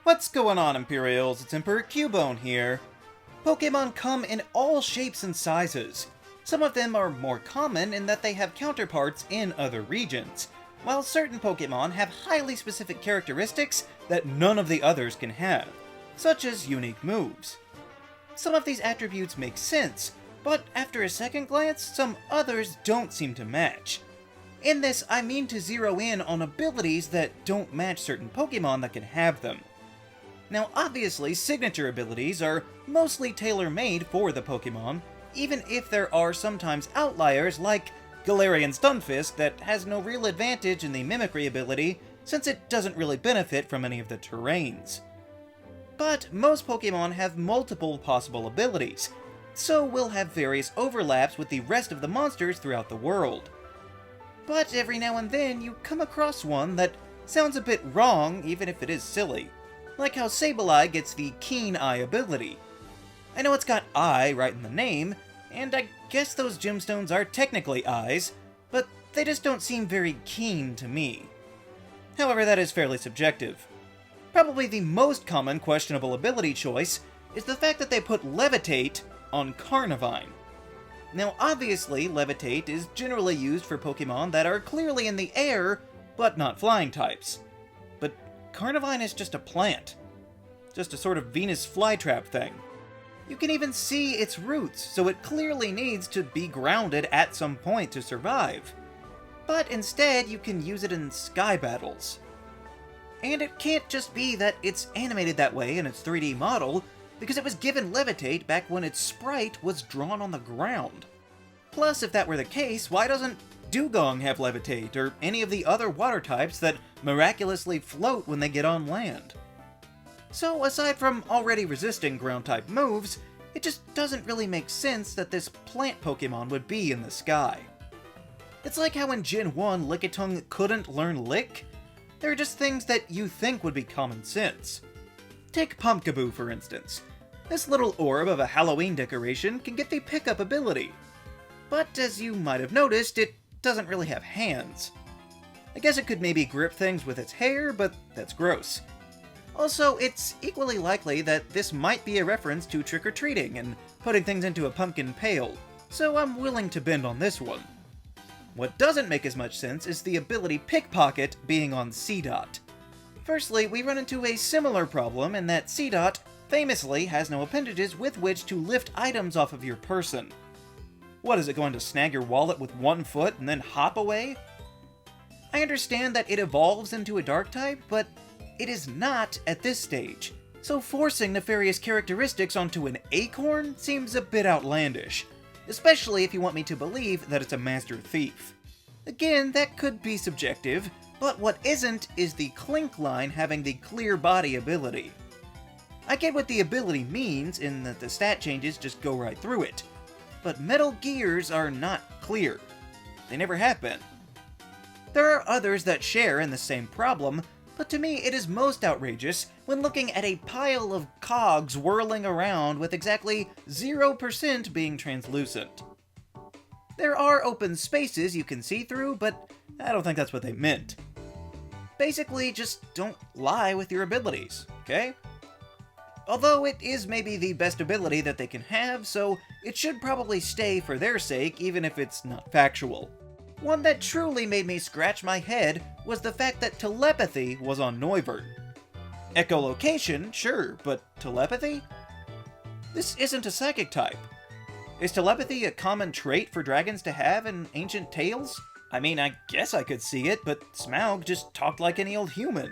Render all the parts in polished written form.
What's going on, Imperials? It's Emperor Cubone here. Pokémon come in all shapes and sizes. Some of them are more common in that they have counterparts in other regions, while certain Pokémon have highly specific characteristics that none of the others can have, such as unique moves. Some of these attributes make sense, but after a second glance, some others don't seem to match. In this, I mean to zero in on abilities that don't match certain Pokémon that can have them. Now obviously, signature abilities are mostly tailor-made for the Pokémon, even if there are sometimes outliers like Galarian Stunfisk that has no real advantage in the mimicry ability since it doesn't really benefit from any of the terrains. But most Pokémon have multiple possible abilities, so will have various overlaps with the rest of the monsters throughout the world. But every now and then you come across one that sounds a bit wrong even if it is silly, like how Sableye gets the Keen Eye ability. I know it's got eye right in the name, and I guess those gemstones are technically eyes, but they just don't seem very keen to me. However, that is fairly subjective. Probably the most common questionable ability choice is the fact that they put Levitate on Carnivine. Now obviously, Levitate is generally used for Pokémon that are clearly in the air, but not flying types. But Carnivine is just a plant. Just a sort of Venus flytrap thing. You can even see its roots, so it clearly needs to be grounded at some point to survive. But instead, you can use it in sky battles. And it can't just be that it's animated that way in its 3D model, because it was given Levitate back when its sprite was drawn on the ground. Plus, if that were the case, why doesn't Dugong have Levitate, or any of the other water types that miraculously float when they get on land? So, aside from already resisting ground-type moves, it just doesn't really make sense that this plant Pokémon would be in the sky. It's like how in Gen 1 Lickitung couldn't learn Lick. There are just things that you think would be common sense. Take Pumpkaboo, for instance. This little orb of a Halloween decoration can get the pickup ability. But as you might have noticed, it doesn't really have hands. I guess it could maybe grip things with its hair, but that's gross. Also, it's equally likely that this might be a reference to trick-or-treating and putting things into a pumpkin pail, so I'm willing to bend on this one. What doesn't make as much sense is the ability Pickpocket being on Seedot. Firstly, we run into a similar problem in that Seedot famously has no appendages with which to lift items off of your person. What, is it going to snag your wallet with one foot and then hop away? I understand that it evolves into a dark type, but it is not at this stage, so forcing nefarious characteristics onto an acorn seems a bit outlandish, especially if you want me to believe that it's a master thief. Again, that could be subjective, but what isn't is the Clink line having the clear body ability. I get what the ability means in that the stat changes just go right through it, but Metal Gears are not clear. They never have been. There are others that share in the same problem, but to me it is most outrageous when looking at a pile of cogs whirling around with exactly 0% being translucent. There are open spaces you can see through, but I don't think that's what they meant. Basically, just don't lie with your abilities, okay? Although it is maybe the best ability that they can have, so it should probably stay for their sake, even if it's not factual. One that truly made me scratch my head was the fact that telepathy was on Noivern. Echolocation, sure, but telepathy? This isn't a psychic type. Is telepathy a common trait for dragons to have in ancient tales? I mean, I guess I could see it, but Smaug just talked like any old human.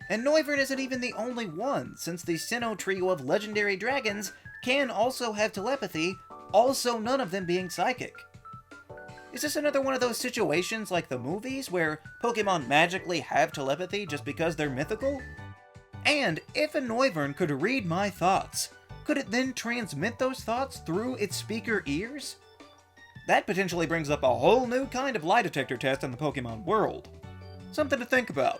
And Noivern isn't even the only one, since the Sinnoh trio of legendary dragons can also have telepathy, also none of them being psychic. Is this another one of those situations like the movies, where Pokémon magically have telepathy just because they're mythical? And if a Noivern could read my thoughts, could it then transmit those thoughts through its speaker ears? That potentially brings up a whole new kind of lie detector test in the Pokémon world. Something to think about.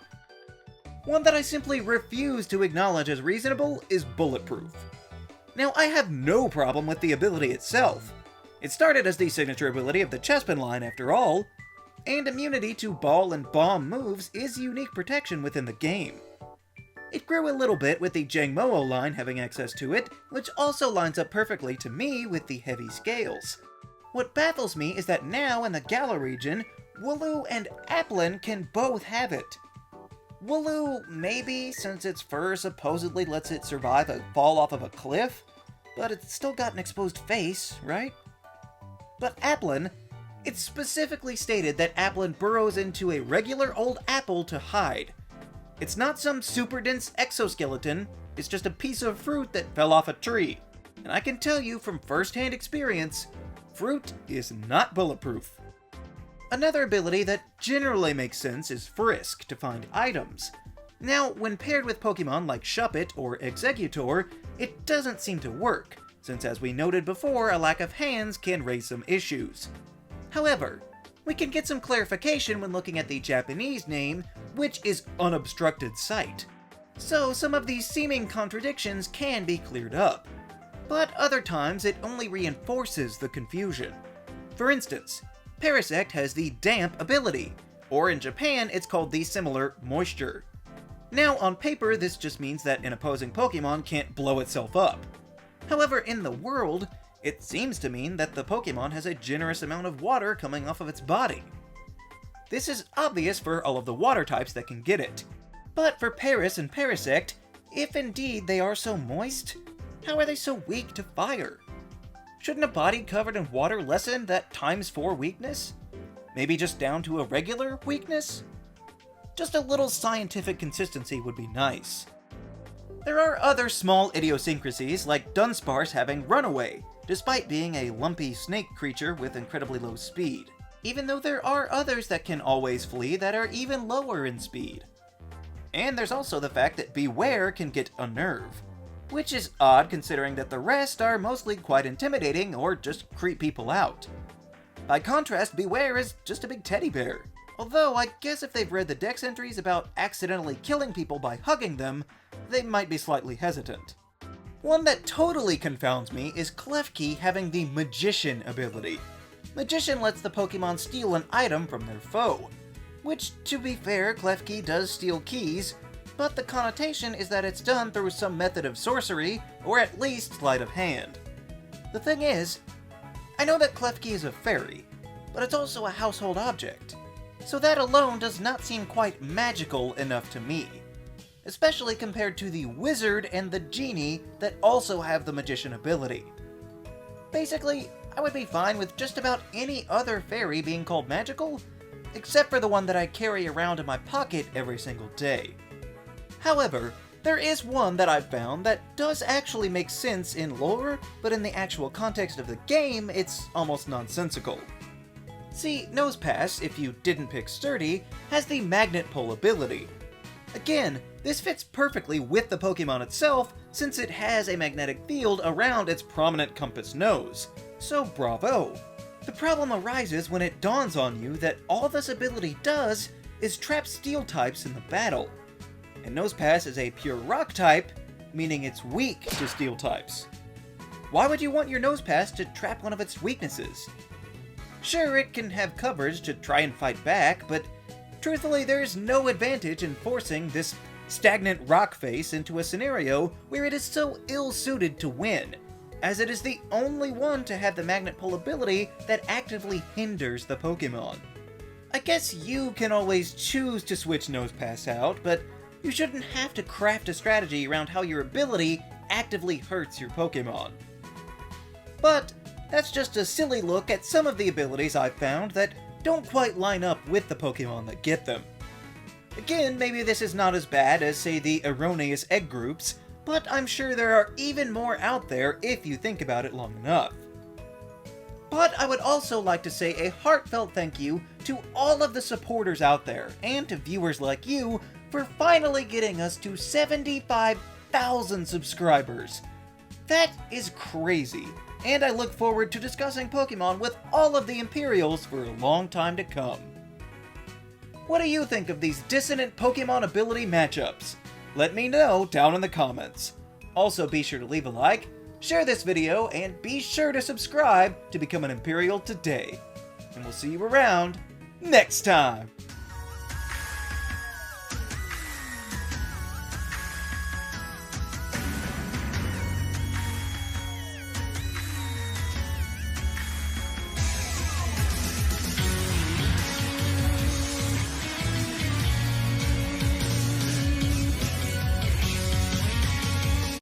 One that I simply refuse to acknowledge as reasonable is Bulletproof. Now, I have no problem with the ability itself. It started as the signature ability of the Chespin line after all, and immunity to ball and bomb moves is unique protection within the game. It grew a little bit with the Jangmo line having access to it, which also lines up perfectly to me with the heavy scales. What baffles me is that now in the Galar region, Wooloo and Applin can both have it. Wooloo, maybe, since its fur supposedly lets it survive a fall off of a cliff, but it's still got an exposed face, right? But Applin, it's specifically stated that Applin burrows into a regular old apple to hide. It's not some super dense exoskeleton, it's just a piece of fruit that fell off a tree. And I can tell you from first-hand experience, fruit is not bulletproof. Another ability that generally makes sense is Frisk to find items. Now, when paired with Pokemon like Shuppet or Exeggutor, it doesn't seem to work, since as we noted before, a lack of hands can raise some issues. However, we can get some clarification when looking at the Japanese name, which is unobstructed sight. So some of these seeming contradictions can be cleared up. But other times it only reinforces the confusion. For instance, Parasect has the damp ability, or in Japan it's called the similar moisture. Now on paper this just means that an opposing Pokemon can't blow itself up. However, in the world, it seems to mean that the Pokemon has a generous amount of water coming off of its body. This is obvious for all of the water types that can get it. But for Paras and Parasect, if indeed they are so moist, how are they so weak to fire? Shouldn't a body covered in water lessen that ×4 weakness? Maybe just down to a regular weakness? Just a little scientific consistency would be nice. There are other small idiosyncrasies, like Dunsparce having Runaway, despite being a lumpy snake creature with incredibly low speed, even though there are others that can always flee that are even lower in speed. And there's also the fact that Beware can get Unnerve, which is odd considering that the rest are mostly quite intimidating or just creep people out. By contrast, Beware is just a big teddy bear. Although, I guess if they've read the dex entries about accidentally killing people by hugging them, they might be slightly hesitant. One that totally confounds me is Klefki having the Magician ability. Magician lets the Pokemon steal an item from their foe. Which, to be fair, Klefki does steal keys, but the connotation is that it's done through some method of sorcery, or at least sleight of hand. The thing is, I know that Klefki is a fairy, but it's also a household object. So that alone does not seem quite magical enough to me, especially compared to the wizard and the genie that also have the magician ability. Basically, I would be fine with just about any other fairy being called magical, except for the one that I carry around in my pocket every single day. However, there is one that I've found that does actually make sense in lore, but in the actual context of the game, it's almost nonsensical. See, Nosepass, if you didn't pick Sturdy, has the Magnet Pull ability. Again, this fits perfectly with the Pokemon itself, since it has a magnetic field around its prominent compass nose. So bravo! The problem arises when it dawns on you that all this ability does is trap Steel types in the battle. And Nosepass is a pure Rock type, meaning it's weak to Steel types. Why would you want your Nosepass to trap one of its weaknesses? Sure, it can have coverage to try and fight back, but truthfully there's no advantage in forcing this stagnant rock face into a scenario where it is so ill-suited to win, as it is the only one to have the Magnet Pull ability that actively hinders the Pokemon. I guess you can always choose to switch Nosepass out, but you shouldn't have to craft a strategy around how your ability actively hurts your Pokemon. But that's just a silly look at some of the abilities I've found that don't quite line up with the Pokemon that get them. Again, maybe this is not as bad as, say, the erroneous egg groups, but I'm sure there are even more out there if you think about it long enough. But I would also like to say a heartfelt thank you to all of the supporters out there, and to viewers like you, for finally getting us to 75,000 subscribers. That is crazy, and I look forward to discussing Pokemon with all of the Imperials for a long time to come. What do you think of these dissonant Pokemon ability matchups? Let me know down in the comments. Also be sure to leave a like, share this video, and be sure to subscribe to become an Imperial today. And we'll see you around next time!